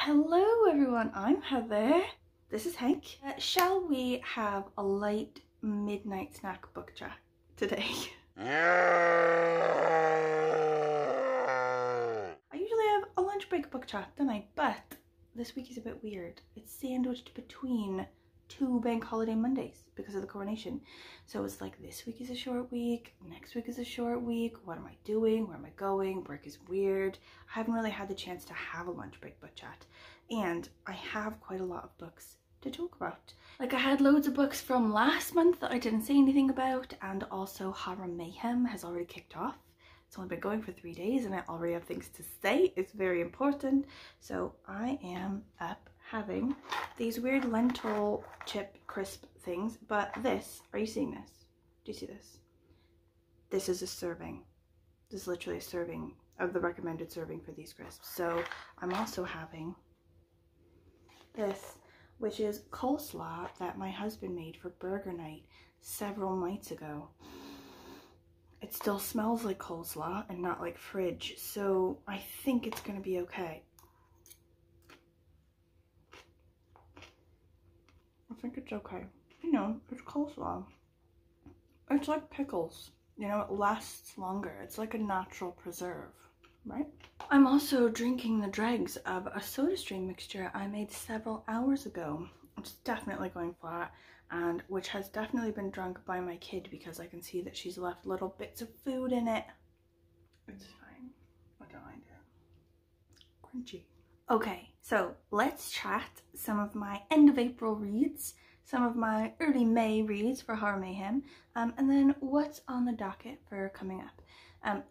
Hello everyone, I'm Heather. This is Hank. Shall we have a late midnight snack book chat today? I usually have a lunch break book chat, don't I? But this week is a bit weird. It's sandwiched between two bank holiday Mondays because of the coronation. So it's like this week is a short week, next week is a short week. What am I doing? Where am I going? Work is weird. I haven't really had the chance to have a lunch break book chat. And I have quite a lot of books to talk about. Like, I had loads of books from last month that I didn't say anything about, and also MAYhem has already kicked off. It's only been going for 3 days and I already have things to say. It's very important. So I am up having these weird lentil chip crisp things, but this, are you seeing this? Do you see this? This is a serving. This is literally a serving of the recommended serving for these crisps. So I'm also having this, which is coleslaw that my husband made for burger night several nights ago. It still smells like coleslaw and not like fridge, so I think it's gonna be okay. I think it's okay. You know, it's coleslaw. It's like pickles. You know, it lasts longer. It's like a natural preserve, right? I'm also drinking the dregs of a SodaStream mixture I made several hours ago. It's definitely going flat, and which has definitely been drunk by my kid because I can see that she's left little bits of food in it. It's fine. I don't mind it. Crunchy. Okay, so let's chat some of my end of April reads, some of my early May reads for MAYhem, and then what's on the docket for coming up.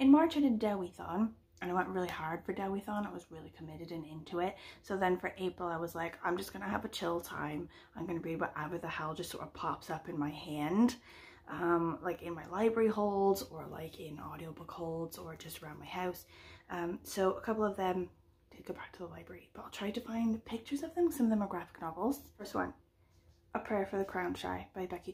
In March I did Dowie-thon, and I went really hard for Dowie-thon. I was really committed and into it. So then for April I was like, I'm just gonna have a chill time. I'm gonna read whatever the hell just sort of pops up in my hand, like in my library holds or like in audiobook holds or just around my house. So a couple of them did go back to the library, but I'll try to find pictures of them. Some of them are graphic novels. First one, A Prayer for the Crown Shy by Becky.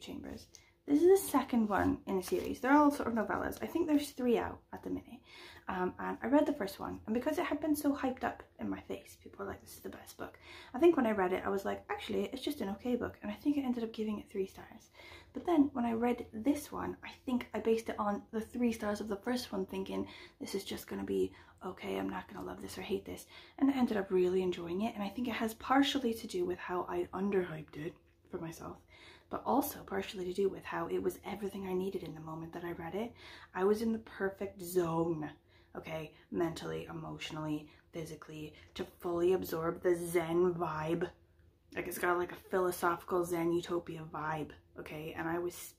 This is the second one in the series. They're all sort of novellas. I think there's 3 out at the minute. And I read the first one, and because it had been so hyped up in my face, people were like, this is the best book. I think when I read it, I was like, actually, it's just an okay book, and I think I ended up giving it 3 stars. But then when I read this one, I think I based it on the 3 stars of the first one, thinking this is just going to be okay, I'm not going to love this or hate this. And I ended up really enjoying it, and I think it has partially to do with how I underhyped it for myself, but also partially to do with how it was everything I needed in the moment that I read it. I was in the perfect zone, okay, mentally, emotionally, physically, to fully absorb the Zen vibe. Like, it's got like a philosophical Zen utopia vibe, okay, and I was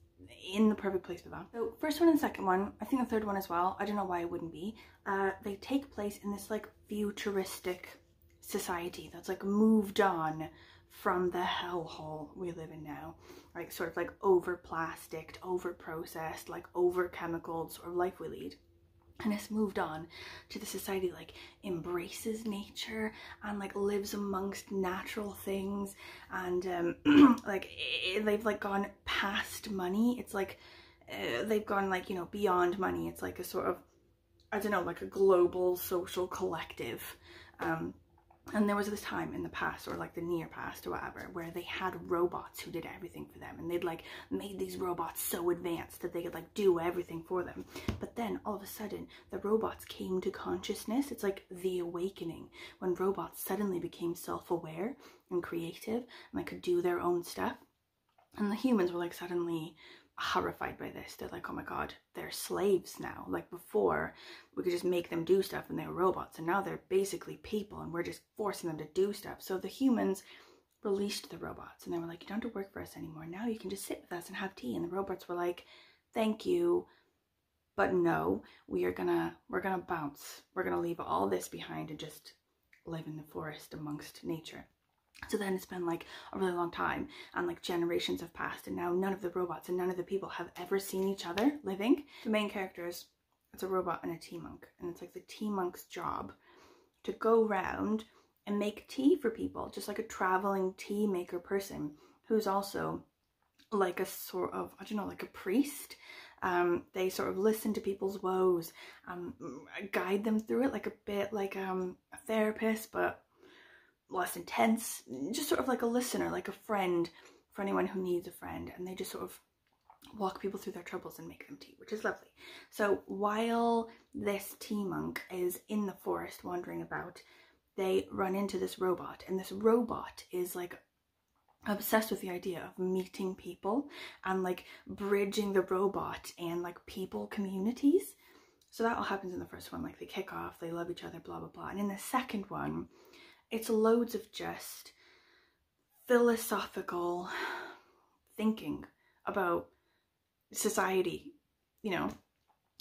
in the perfect place for that. So first one and second one, I think the third one as well, I don't know why it wouldn't be, they take place in this like futuristic society that's like moved on from the hellhole we live in now, like sort of like over plasticked, over processed, like over chemicaled sort of life we lead. And it's moved on to the society like embraces nature and like lives amongst natural things, and they've like gone past money. It's like they've gone like, you know, beyond money. It's like a sort of, I don't know, like a global social collective. And there was this time in the past, or like the near past or whatever, where they had robots who did everything for them, and they'd like made these robots so advanced that they could like do everything for them. But then all of a sudden the robots came to consciousness. It's like the awakening, when robots suddenly became self-aware and creative and like could do their own stuff. And the humans were like suddenly horrified by this. They're like, oh my god, they're slaves now. Like, before we could just make them do stuff and they were robots, and now they're basically people and we're just forcing them to do stuff. So the humans released the robots and they were like, you don't have to work for us anymore, now you can just sit with us and have tea. And the robots were like, thank you, but no, we're gonna bounce. We're gonna leave all this behind and just live in the forest amongst nature. So then it's been like a really long time, and like generations have passed, and now none of the robots and none of the people have ever seen each other living. The main characters, it's a robot and a tea monk, and it's like the tea monk's job to go around and make tea for people, just like a traveling tea maker person who's also like a sort of, I don't know, like a priest. They sort of listen to people's woes, guide them through it, like a bit like a therapist, but less intense, just sort of like a listener, like a friend for anyone who needs a friend, and they just sort of walk people through their troubles and make them tea, which is lovely. So while this tea monk is in the forest wandering about, they run into this robot, and this robot is like obsessed with the idea of meeting people and like bridging the robot and like people communities. So that all happens in the first one, like they kick off, they love each other, blah blah blah. And in the second one, it's loads of just philosophical thinking about society, you know,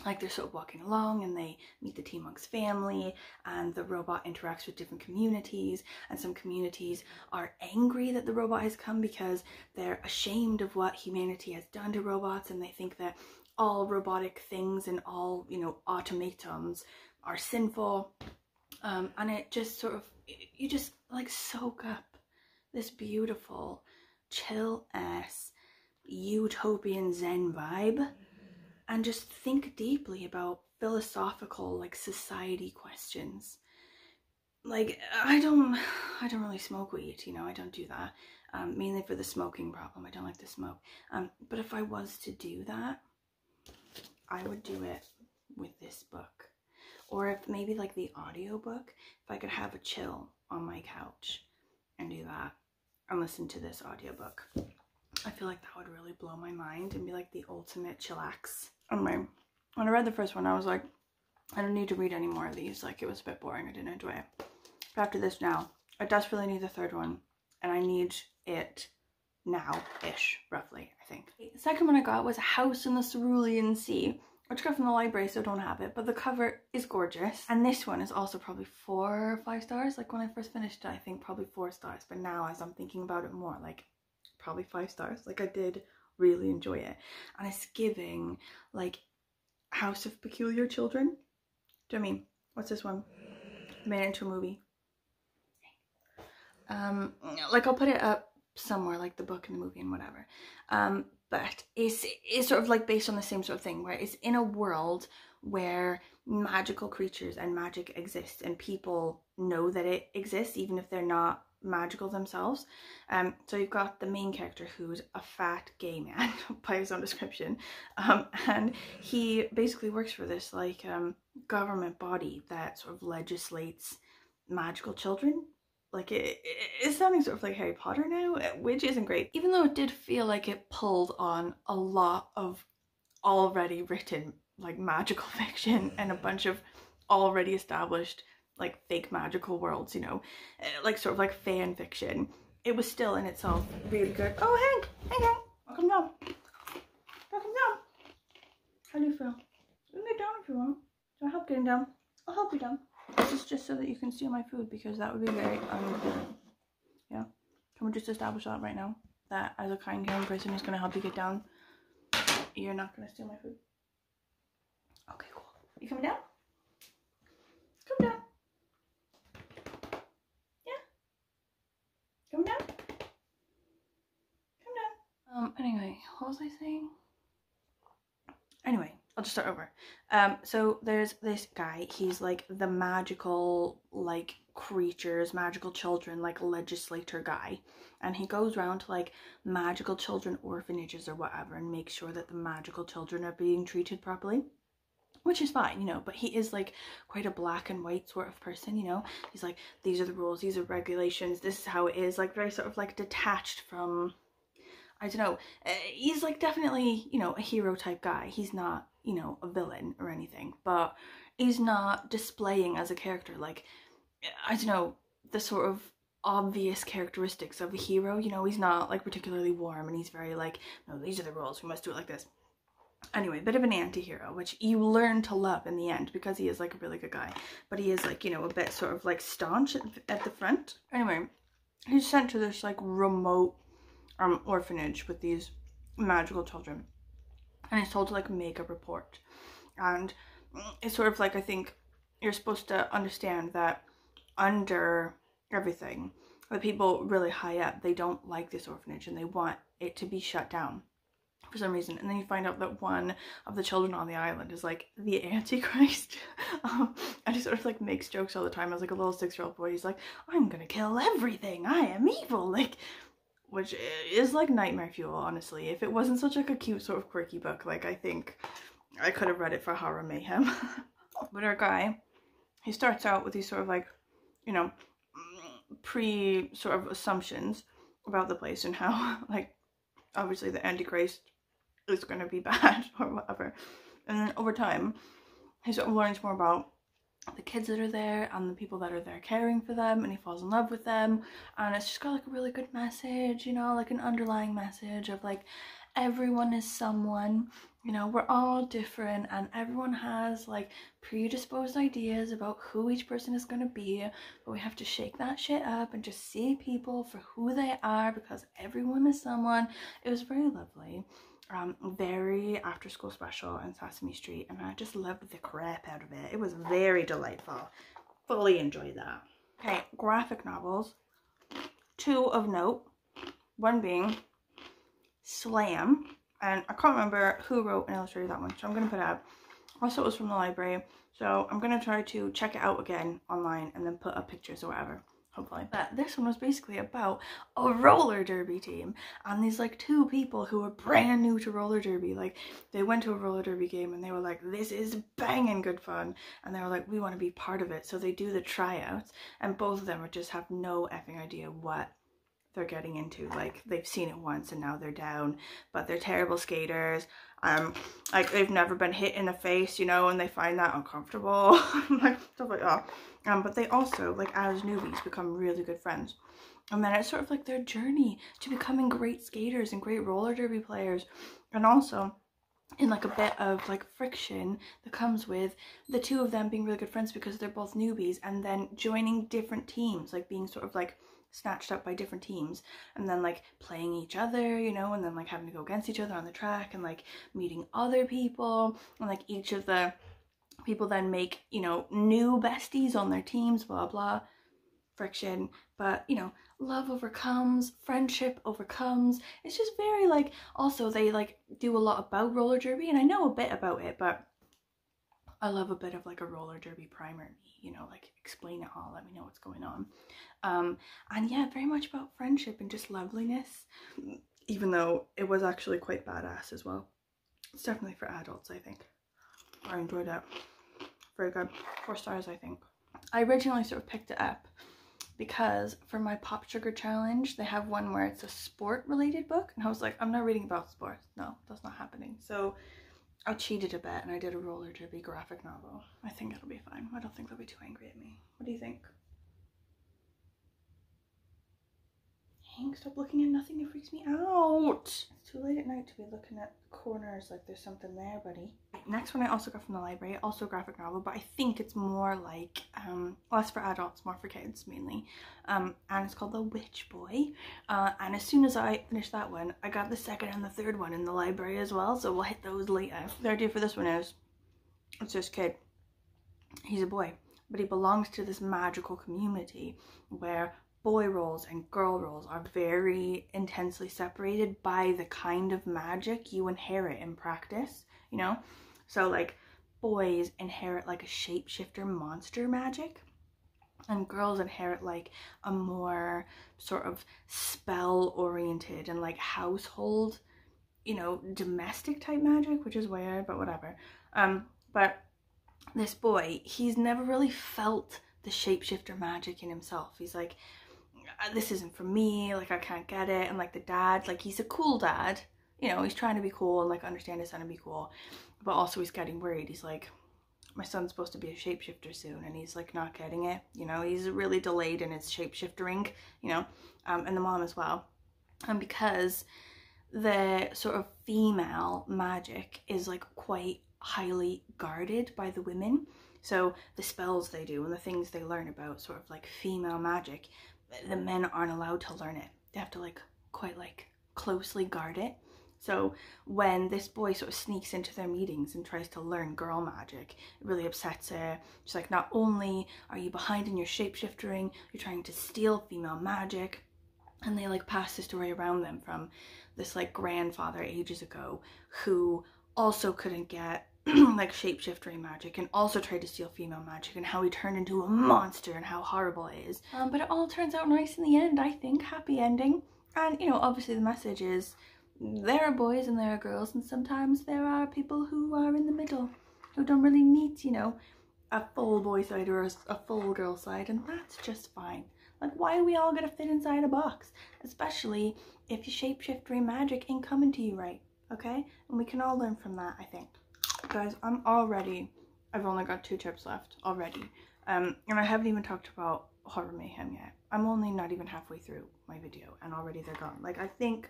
like they're sort of walking along and they meet the tea monk's family, and the robot interacts with different communities, and some communities are angry that the robot has come because they're ashamed of what humanity has done to robots, and they think that all robotic things and all, you know, automatons are sinful. And it just sort of, you just like soak up this beautiful chill ass utopian zen vibe and just think deeply about philosophical like society questions. Like I don't really smoke weed, you know, I don't do that, mainly for the smoking problem. I don't like to smoke, but if I was to do that, I would do it with this book. Or if maybe like the audiobook, if I could have a chill on my couch and do that and listen to this audiobook, I feel like that would really blow my mind and be like the ultimate chillax. Anyway, when I read the first one, I was like, I don't need to read any more of these. Like, it was a bit boring. I didn't enjoy it. But after this now, I desperately need the third one, and I need it now-ish, roughly, I think. The second one I got was A House in the Cerulean Sea, which I got from the library, so I don't have it, but the cover is gorgeous. And this one is also probably 4 or 5 stars. Like, when I first finished it, I think probably 4 stars, but now as I'm thinking about it more, like, probably 5 stars. Like, I did really enjoy it, and it's giving like House of Peculiar Children. Do you know what I mean? What's this one? Made it into a movie. Like I'll put it up somewhere, like the book and the movie and whatever. But it's sort of like based on the same sort of thing, where it's in a world where magical creatures and magic exists, and people know that it exists even if they're not magical themselves. So you've got the main character, who's a fat gay man by his own description, and he basically works for this like government body that sort of legislates magical children. Like it's sounding sort of like Harry Potter now, which isn't great, even though it did feel like it pulled on a lot of already written like magical fiction and a bunch of already established like fake magical worlds, you know, like sort of like fan fiction. It was still in itself really good. Oh, Hank! Hey, Hank! Welcome down. Welcome down. How do you feel? You can get down if you want. So I'll help getting down. I'll help you down. This is just so that you can steal my food, because that would be very unimportant. Yeah? Can we just establish that right now? That as a kind, caring person who's going to help you get down, you're not going to steal my food. Okay, cool. You coming down? Come down. Come down. Come down. Anyway, what was I saying? Anyway, I'll just start over. So there's this guy, he's like the magical, like, creatures, magical children, like, legislator guy. And he goes around to, like, magical children orphanages or whatever and makes sure that the magical children are being treated properly. Which is fine, you know, but he is like quite a black and white sort of person, you know. He's like, these are the rules, these are regulations, this is how it is, like very sort of like detached from, I don't know, he's like definitely, you know, a hero type guy. He's not, you know, a villain or anything, but he's not displaying as a character like, I don't know, the sort of obvious characteristics of a hero, you know. He's not like particularly warm, and he's very like, no, these are the rules, we must do it like this. Anyway, bit of an anti-hero, which you learn to love in the end, because he is like a really good guy, but he is like, you know, a bit sort of like staunch at the front. Anyway, he's sent to this like remote orphanage with these magical children, and he's told to like make a report. And it's sort of like, I think you're supposed to understand that under everything, the people really high up, they don't like this orphanage and they want it to be shut down for some reason. And then you find out that one of the children on the island is like the Antichrist. And he sort of like makes jokes all the time as like a little 6-year-old boy. He's like, I'm gonna kill everything, I am evil, like, which is like nightmare fuel, honestly. If it wasn't such like a cute sort of quirky book, like, I think I could have read it for horror mayhem. But our guy, he starts out with these sort of like, you know, pre sort of assumptions about the place and how like obviously the Antichrist is going to be bad or whatever. And then over time he sort of learns more about the kids that are there and the people that are there caring for them, and he falls in love with them, and it's just got like a really good message, you know, like an underlying message of like everyone is someone, you know, we're all different and everyone has like predisposed ideas about who each person is going to be, but we have to shake that shit up and just see people for who they are because everyone is someone. It was very lovely. Very after school special on Sesame Street, and I just loved the crap out of it. It was very delightful. Fully enjoyed that. Okay, graphic novels. 2 of note. One being Slam, and I can't remember who wrote and illustrated that one, so I'm going to put it out. Also, it was from the library, so I'm going to try to check it out again online and then put up pictures or whatever, hopefully. But this one was basically about a roller derby team, and these like 2 people who were brand new to roller derby. Like, they went to a roller derby game and they were like, this is banging good fun, and they were like, we want to be part of it. So they do the tryouts, and both of them would just have no effing idea what they're getting into. Like, they've seen it once and now they're down, but they're terrible skaters. Like, they've never been hit in the face, you know, and they find that uncomfortable. Like, stuff like that. But they also, like, as newbies, become really good friends. And then it's sort of like their journey to becoming great skaters and great roller derby players. And also in like a bit of like friction that comes with the 2 of them being really good friends because they're both newbies, and then joining different teams, like being sort of like snatched up by different teams, and then like playing each other, you know, and then like having to go against each other on the track, and like meeting other people, and like each of the people then make, you know, new besties on their teams, blah blah, friction. But, you know, love overcomes, friendship overcomes. It's just very like, also they like do a lot about roller derby, and I know a bit about it, but I love a bit of like a roller derby primer, you know, like explain it all, let me know what's going on. And yeah, very much about friendship and just loveliness, even though it was actually quite badass as well. It's definitely for adults, I think. I enjoyed it. Very good. 4 stars, I think. I originally sort of picked it up because for my Pop Sugar challenge, they have one where it's a sport related book, and I was like, I'm not reading about sports. No, that's not happening. So I cheated a bit and I did a roller derby graphic novel. I think it'll be fine. I don't think they'll be too angry at me. What do you think? Hank, stop looking at nothing, it freaks me out. It's too late at night to be looking at corners like there's something there, buddy. Next one I also got from the library, also a graphic novel, but I think it's more like, less for adults, more for kids mainly. And it's called The Witch Boy. And as soon as I finished that one, I got the 2nd and the 3rd one in the library as well, so we'll hit those later. The idea for this one is, it's this kid. He's a boy, but he belongs to this magical community where boy roles and girl roles are very intensely separated by the kind of magic you inherit in practice, you know? So like boys inherit like a shapeshifter monster magic, and girls inherit like a more sort of spell oriented and like household, you know, domestic type magic, which is weird, but whatever. But this boy, he's never really felt the shapeshifter magic in himself. He's like, this isn't for me, like I can't get it. And like the dad, like he's a cool dad, you know, he's trying to be cool and like understand his son and be cool, but also he's getting worried. He's like, my son's supposed to be a shapeshifter soon, and he's like not getting it, you know, he's really delayed in his shapeshiftering, you know, and the mom as well. And because the sort of female magic is like quite highly guarded by the women, so the spells they do and the things they learn about sort of like female magic, the men aren't allowed to learn it. They have to like quite like closely guard it. So when this boy sort of sneaks into their meetings and tries to learn girl magic, it really upsets her. She's like, not only are you behind in your shapeshifting, you're trying to steal female magic. and they like pass the story around them from this like grandfather ages ago who also couldn't get like shapeshiftery magic and also tried to steal female magic, and how he turned into a monster and how horrible it is. But it all turns out nice in the end, I think. Happy ending. And you know, obviously the message is there are boys and there are girls, and sometimes there are people who are in the middle who don't really meet, you know, a full boy side or a full girl side, and that's just fine. Like, why are we all gonna fit inside a box? Especially if your shapeshiftery magic ain't coming to you right, okay? And we can all learn from that, I think. Guys, I've only got 2 chips left already. And I haven't even talked about Horror Mayhem yet. I'm only not even halfway through my video and already they're gone. Like, I think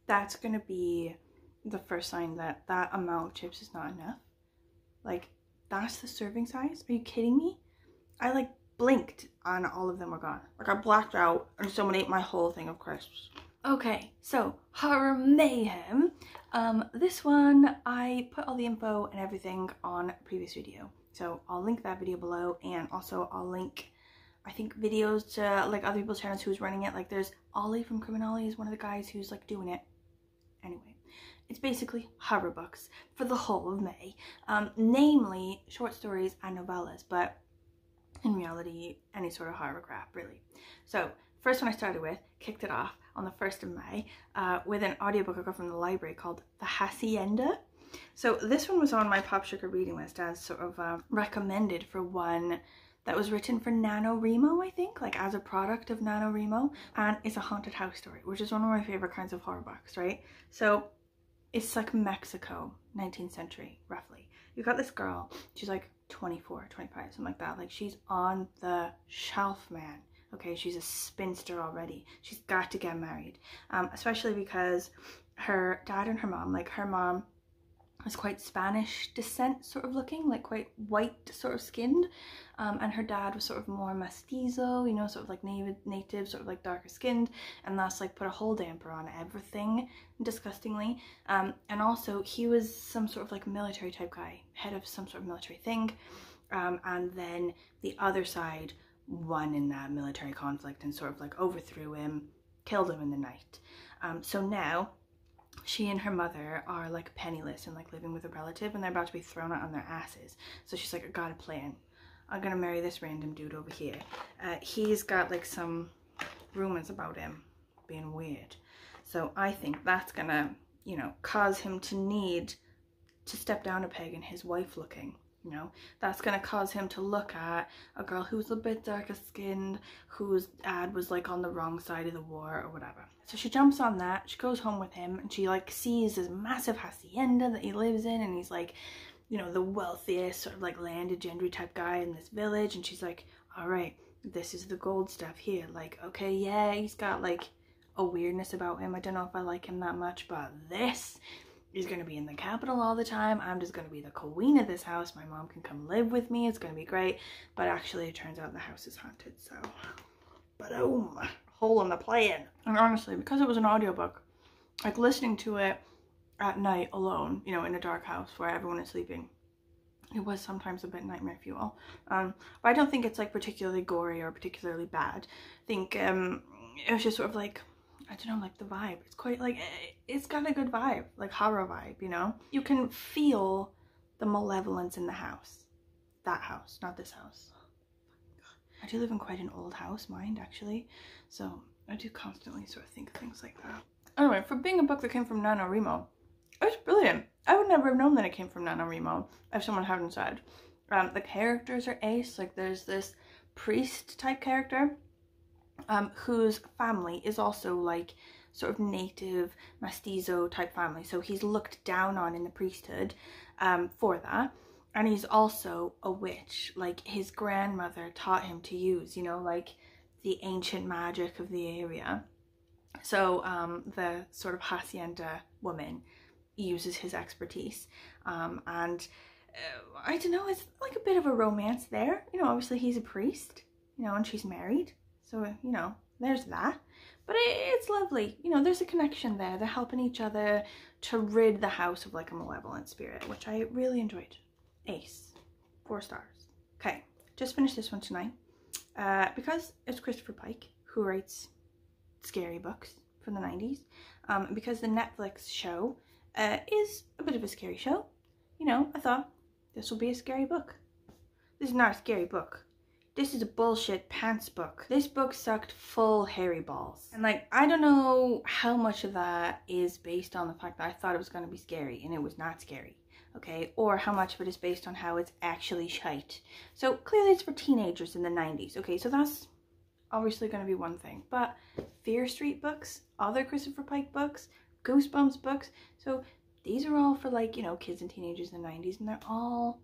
that's gonna be the first sign that that amount of chips is not enough. Like, that's the serving size? Are you kidding me? I like blinked and all of them were gone. Like, I blacked out and someone ate my whole thing of crisps. Okay, so Horror Mayhem. This one, I put all the info and everything on a previous video. So I'll link that video below, and also I'll link, I think, videos to like other people's channels who's running it. Like there's Ollie from Criminali is one of the guys who's like doing it. Anyway, it's basically horror books for the whole of May. Namely short stories and novellas, but in reality, any sort of horror crap, really. So first one I started with, kicked it off on the 1st of May with an audiobook I got from the library called The Hacienda. So this one was on my Pop Sugar reading list as sort of recommended for one that was written for NaNoWriMo, I think, like as a product of NaNoWriMo, and it's a haunted house story, which is one of my favorite kinds of horror books, right? So it's like Mexico, 19th century, roughly. You've got this girl, she's like 24, 25, something like that. Like, she's on the shelf, man. Okay, she's a spinster already. She's got to get married, especially because her dad and her mom, like her mom was quite Spanish descent sort of looking, like quite white sort of skinned, and her dad was sort of more mestizo, you know, sort of like native, sort of like darker skinned, and that's like put a whole damper on everything, disgustingly. And also he was some sort of like military type guy, head of some sort of military thing, and then the other side won in that military conflict and sort of like overthrew him, killed him in the night. So now she and her mother are like penniless and like living with a relative, and they're about to be thrown out on their asses. So she's like, I got a plan. I'm gonna marry this random dude over here. He's got like some rumors about him being weird. So I think that's gonna, you know, cause him to need to step down a peg in his wife looking. You know, that's gonna cause him to look at a girl who's a bit darker skinned, whose dad was like on the wrong side of the war or whatever. So she jumps on that, she goes home with him, and she like sees this massive hacienda that he lives in, and he's like, you know, the wealthiest sort of like landed gentry type guy in this village, and she's like, all right, this is the gold stuff here. Like, okay, yeah, he's got like a weirdness about him. I don't know if I like him that much, but this is going to be in the capital all the time. I'm just going to be the queen of this house. My mom can come live with me. It's going to be great. But actually, it turns out the house is haunted. So, boom, hole in the plan. And honestly, because it was an audiobook, like listening to it at night alone, you know, in a dark house where everyone is sleeping, it was sometimes a bit nightmare fuel. But I don't think it's like particularly gory or particularly bad. I think it was just sort of like, I don't know, like the vibe. It's quite like, it's got a good vibe, like horror vibe, you know? You can feel the malevolence in the house. That house, not this house. I do live in quite an old house, mind, actually. So I do constantly sort of think things like that. Anyway, for being a book that came from NaNoWriMo, it was brilliant. I would never have known that it came from NaNoWriMo if someone hadn't said. The characters are ace. Like, there's this priest type character whose family is also like sort of native mestizo type family, so he's looked down on in the priesthood for that, and he's also a witch. Like, his grandmother taught him to use, you know, like the ancient magic of the area. So the sort of hacienda woman uses his expertise, and I don't know, it's like a bit of a romance there, you know. Obviously he's a priest, you know, and she's married. So, you know, there's that. But it's lovely. You know, there's a connection there. They're helping each other to rid the house of like a malevolent spirit, which I really enjoyed. Ace. 4 stars. Okay, just finished this one tonight. Because it's Christopher Pike who writes scary books from the 90s. Because the Netflix show is a bit of a scary show, you know, I thought this will be a scary book. This is not a scary book. This is a bullshit pants book. This book sucked full hairy balls. And like, I don't know how much of that is based on the fact that I thought it was going to be scary and it was not scary, okay? Or how much of it is based on how it's actually shite. So clearly it's for teenagers in the 90s, okay? So that's obviously going to be one thing. But Fear Street books, other Christopher Pike books, Goosebumps books, so these are all for like, you know, kids and teenagers in the 90s, and they're all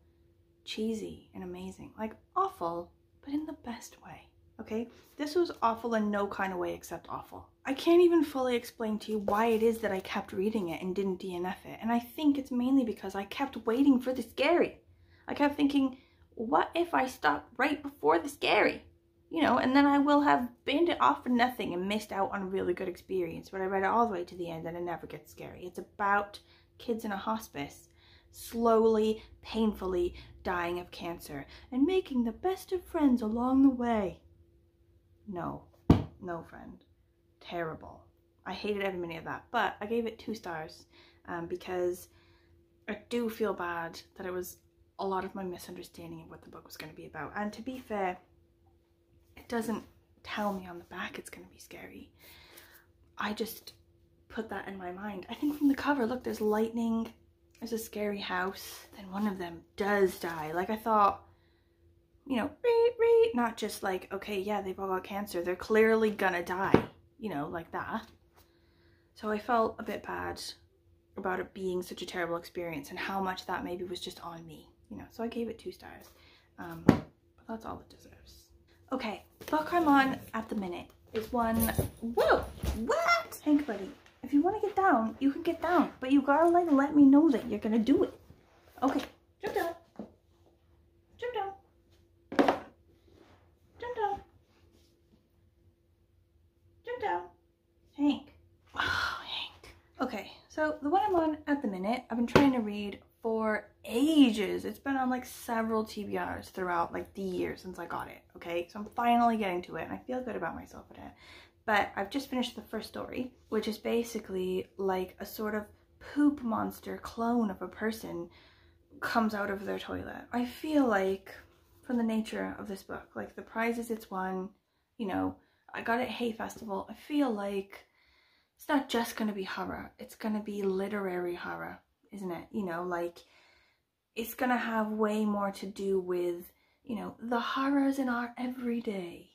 cheesy and amazing. Like, awful, but in the best way, okay? This was awful in no kind of way except awful. I can't even fully explain to you why it is that I kept reading it and didn't DNF it. And I think it's mainly because I kept waiting for the scary. I kept thinking, what if I stopped right before the scary? You know, and then I will have binned it off for nothing and missed out on a really good experience. But I read it all the way to the end and it never gets scary. It's about kids in a hospice slowly, painfully dying of cancer and making the best of friends along the way. No friend. Terrible. I hated every minute of that, but I gave it 2 stars because I do feel bad that it was a lot of my misunderstanding of what the book was going to be about. And to be fair, it doesn't tell me on the back it's going to be scary. I just put that in my mind. I think from the cover, look, there's lightning, there's a scary house, then one of them does die. Like, I thought, you know, not just like, okay, yeah, they've all got cancer, they're clearly gonna die, you know, like that. So I felt a bit bad about it being such a terrible experience and how much that maybe was just on me, you know. So I gave it 2 stars, but that's all it deserves. Okay, book I'm on at the minute is one, whoa, what? Hank buddy, if you want to get down, you can get down, but you gotta like let me know that you're gonna do it. Okay, jump down, jump down, jump down, jump down, Hank. Oh, Hank. Okay, so the one I'm on at the minute, I've been trying to read for ages. It's been on like several TBRs throughout like the year since I got it, okay? So I'm finally getting to it and I feel good about myself at it. But I've just finished the first story, which is basically like a sort of poop monster clone of a person comes out of their toilet. I feel like, from the nature of this book, like the prizes it's won, you know, I got it at Hay Festival, I feel like it's not just going to be horror, it's going to be literary horror, isn't it? You know, like, it's going to have way more to do with, you know, the horrors in our everyday,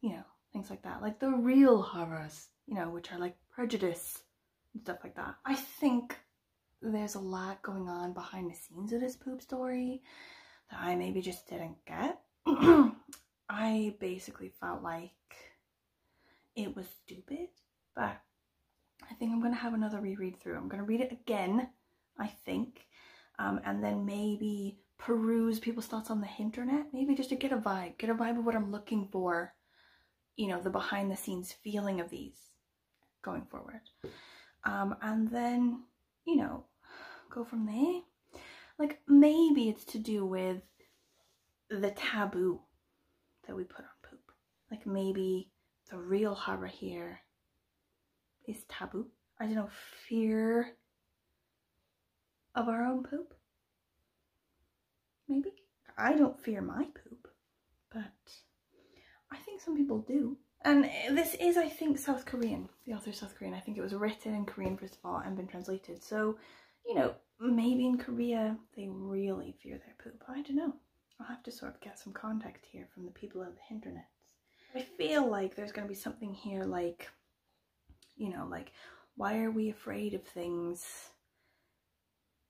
you know, things like that, like the real horrors, you know, which are like prejudice and stuff like that. I think there's a lot going on behind the scenes of this poop story that I maybe just didn't get. I basically felt like it was stupid, but I think I'm going to have another reread through. I'm going to read it again, I think, and then maybe peruse people's thoughts on the internet, maybe just to get a vibe of what I'm looking for, you know, the behind the scenes feeling of these going forward. And then, you know, go from there. Like, maybe it's to do with the taboo that we put on poop. Like, maybe the real horror here is taboo. I don't know, fear of our own poop? Maybe? I don't fear my poop, but I think some people do. And this is, I think, South Korean. The author's South Korean. I think it was written in Korean, first of all, and been translated. So, you know, maybe in Korea they really fear their poop. I don't know. I'll have to sort of get some context here from the people of the internet. I feel like there's going to be something here like, you know, like, why are we afraid of things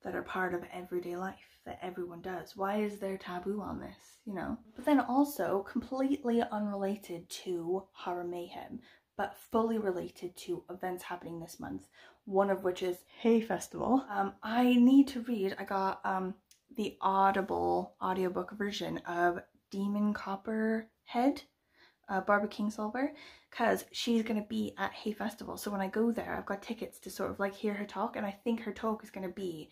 that are part of everyday life, that everyone does? Why is there taboo on this, you know? But then also completely unrelated to Horror Mayhem, but fully related to events happening this month, one of which is Hay Festival. I need to read, I got the Audible audiobook version of Demon Copperhead, Barbara Kingsolver, because she's going to be at Hay Festival. So when I go there, I've got tickets to sort of like hear her talk, and I think her talk is going to be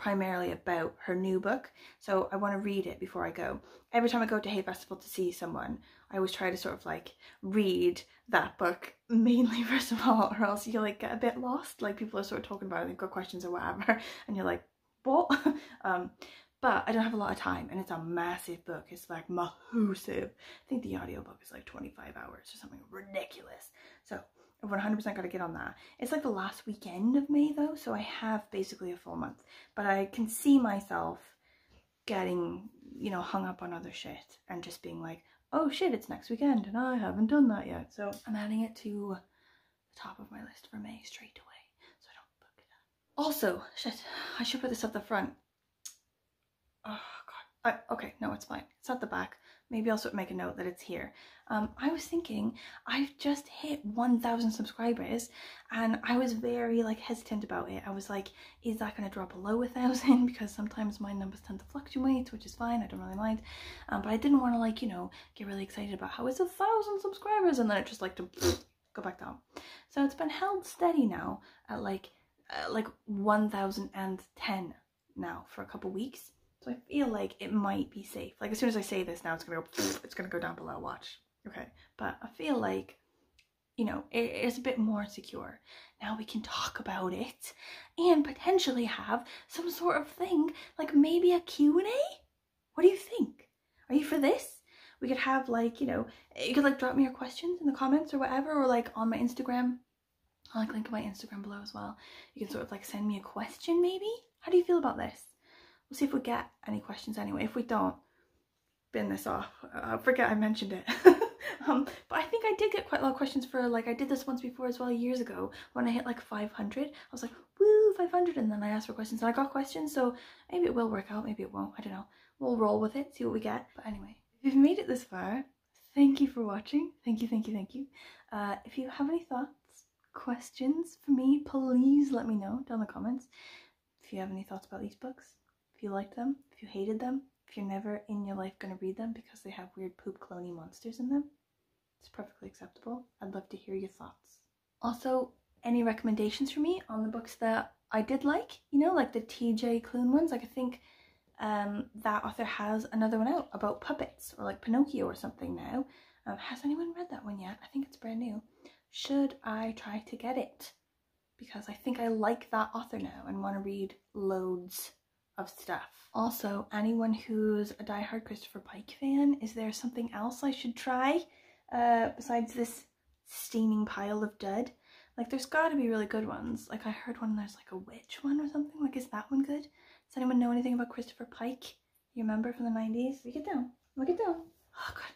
primarily about her new book, so I want to read it before I go. Every time I go to Hay Festival to see someone, I always try to sort of like read that book mainly first of all, or else you like get a bit lost. Like people are sort of talking about it, they've got questions or whatever, and you're like, what? But I don't have a lot of time, and it's a massive book. It's like massive. I think the audiobook is like 25 hours or something ridiculous. So I've 100% got to get on that. It's like the last weekend of May though, so I have basically a full month. But I can see myself getting, you know, hung up on other shit and just being like, oh shit, it's next weekend and I haven't done that yet. So I'm adding it to the top of my list for May straight away, so I don't book it up. Also, shit, I should put this up the front. Oh god. Okay, no, it's fine. It's at the back. Maybe I'll sort of make a note that it's here. I was thinking, I've just hit 1,000 subscribers and I was very like hesitant about it. I was like, is that going to drop below 1,000? Because sometimes my numbers tend to fluctuate, which is fine. I don't really mind. But I didn't want to like, you know, get really excited about how it's 1,000 subscribers and then it just like to go back down. So it's been held steady now at like 1,010 now for a couple weeks. So I feel like it might be safe. Like as soon as I say this now, it's gonna go down below, watch. Okay, but I feel like, you know, it's a bit more secure. Now we can talk about it and potentially have some sort of thing, like maybe a Q&A? What do you think? Are you for this? We could have like, you know, you could like drop me your questions in the comments or whatever, or like on my Instagram. I'll like link my Instagram below as well. You can sort of like send me a question maybe. How do you feel about this? We'll see if we get any questions anyway. If we don't, bin this off. I forget I mentioned it. But I think I did get quite a lot of questions for, like, I did this once before as well years ago when I hit like 500. I was like, woo, 500, and then I asked for questions and I got questions, so maybe it will work out, maybe it won't, I don't know. We'll roll with it, see what we get. But anyway, if you've made it this far, thank you for watching. Thank you, thank you, thank you. If you have any thoughts, questions for me, please let me know down in the comments. If you have any thoughts about these books, if you liked them, if you hated them, if you're never in your life going to read them because they have weird poop cloney monsters in them, it's perfectly acceptable. I'd love to hear your thoughts. Also, any recommendations for me on the books that I did like, you know, like the TJ Klune ones. Like I think that author has another one out about puppets, or like Pinocchio or something now. Has anyone read that one yet? I think it's brand new. Should I try to get it? Because I think I like that author now and want to read loads of stuff. Also, anyone who's a diehard Christopher Pike fan, is there something else I should try besides this steaming pile of dud? Like there's got to be really good ones. Like I heard one, there's like a witch one or something. Like is that one good? Does anyone know anything about Christopher Pike? You remember from the 90s? Look it down. Look it down. Oh god,